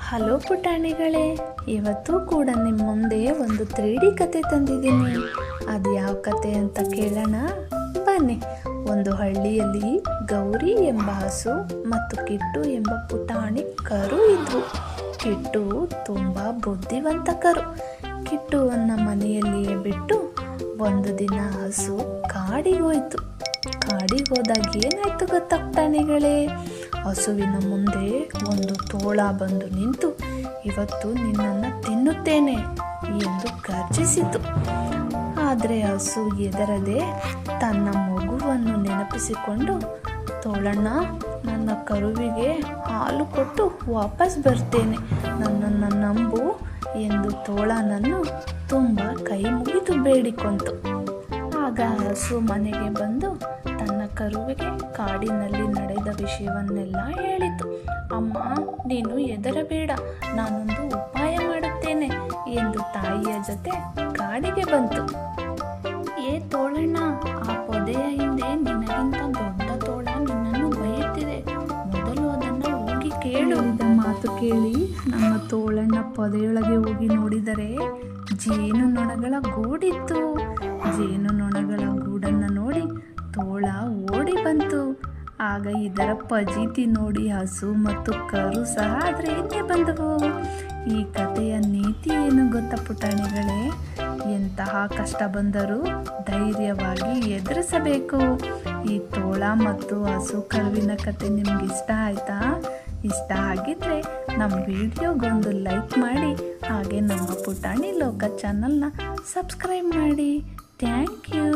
Hello ಪುಟಾಣಿಗಳೇ, ಇವತ್ತು ಕೂಡ ನಿಮ್ಮ ಮುಂದೆ ಒಂದು 3D ಕತೆ ತಂದಿದ್ದೀನಿ. ಅದು ಯಾವ ಕತೆ ಅಂತ ಕೇಳೋಣ ಬನ್ನಿ. ಒಂದು ಹಳ್ಳಿಯಲ್ಲಿ ಗೌರಿ ಎಂಬ ಹಸು ಮತ್ತು ಕಿಟ್ಟು ಎಂಬ ಪುಟಾಣಿ ಕರು ಇದ್ವು. ಕಿಟ್ಟು ತುಂಬ ಬುದ್ಧಿವಂತ ಕರು. ಕಿಟ್ಟುವನ್ನು ಮನೆಯಲ್ಲಿಯೇ ಬಿಟ್ಟು ಒಂದು ದಿನ ಹಸು ಕಾಡಿಗೆ ಹೋಯ್ತು. ಕಾಡಿಗೆ ಹೋದಾಗ ಏನಾಯ್ತು ಗೊತ್ತಾ ಪುಟಾಣಿಗಳೇ? ಹಸುವಿನ ಮುಂದೆ ಒಂದು ತೋಳ ಬಂದು ನಿಂತು, ಇವತ್ತು ನಿನ್ನನ್ನು ತಿನ್ನುತ್ತೇನೆ ಎಂದು ಗರ್ಜಿಸಿತು. ಆದರೆ ಹಸು ಹೆದರದೆ ತನ್ನ ಮಗುವನ್ನು ನೆನಪಿಸಿಕೊಂಡು, ತೋಳಣ್ಣ, ನನ್ನ ಕರುವಿಗೆ ಹಾಲು ಕೊಟ್ಟು ವಾಪಸ್ ಬರ್ತೇನೆ, ನನ್ನನ್ನು ನಂಬು ಎಂದು ತೋಳನನ್ನು ತುಂಬ ಕೈ ಮುಗಿದು ಬೇಡಿಕೊಂತು. ಆಗ ಹಸು ಮನೆಗೆ ಬಂದು ತನ್ನ ಕರುವಿಗೆ ಕಾಡಿನಲ್ಲಿ ನಡೆದ ವಿಷಯವನ್ನೆಲ್ಲ ಹೇಳಿತು. ಅಮ್ಮ, ನೀನು ಹೆದರಬೇಡ, ನಾನೊಂದು ಉಪಾಯ ಮಾಡುತ್ತೇನೆ ಎಂದು ತಾಯಿಯ ಜೊತೆ ಕಾಡಿಗೆ ಬಂತು. ಏ ತೋಳಣ್ಣ, ಆ ಪೊದೆಯ ಹಿಂದೆ ನಿನಗಿಂತ ದೊಡ್ಡ ತೋಳ ನಿನ್ನನ್ನು ಬೈಯುತ್ತಿದೆ, ಮೊದಲು ಅದನ್ನು ಹೋಗಿ ಕೇಳು. ಮಾತು ಕೇಳಿ ನಮ್ಮ ತೋಳಣ್ಣ ಪೊದೆಯೊಳಗೆ ಹೋಗಿ ನೋಡಿದರೆ ಜೇನು ನೊಣಗಳ ಗೂಡಿತ್ತು. ಜೇನು ನೊಣಗಳ ಗೂಡನ್ನು ನೋಡಿ ತೋಳ ಓಡಿ ಬಂತು. ಆಗ ಇದರ ಫಜೀತಿ ನೋಡಿ ಹಸು ಮತ್ತು ಕರು ಸಹ ಅದರ ಹಿಂದೆ ಬಂದವು. ಈ ಕಥೆಯ ನೀತಿ ಏನು ಗೊತ್ತಾ ಪುಟಾಣಿಗಳೇ? ಎಂತಹ ಕಷ್ಟ ಬಂದರೂ ಧೈರ್ಯವಾಗಿ ಎದುರಿಸಬೇಕು. ಈ ತೋಳ ಮತ್ತು ಹಸು ಕರುವಿನ ಕತೆ ನಿಮ್ಗೆ ಇಷ್ಟ ಆಯ್ತಾ? ಇಷ್ಟ ಆಗಿದ್ರೆ ನಮ್ಮ ವಿಡಿಯೋಗೊಂದು ಲೈಕ್ ಮಾಡಿ, ಹಾಗೆ ನಮ್ಮ ಪುಟಾಣಿ ಲೋಕ ಚಾನಲ್ನ ಸಬ್ಸ್ಕ್ರೈಬ್ ಮಾಡಿ. Thank you.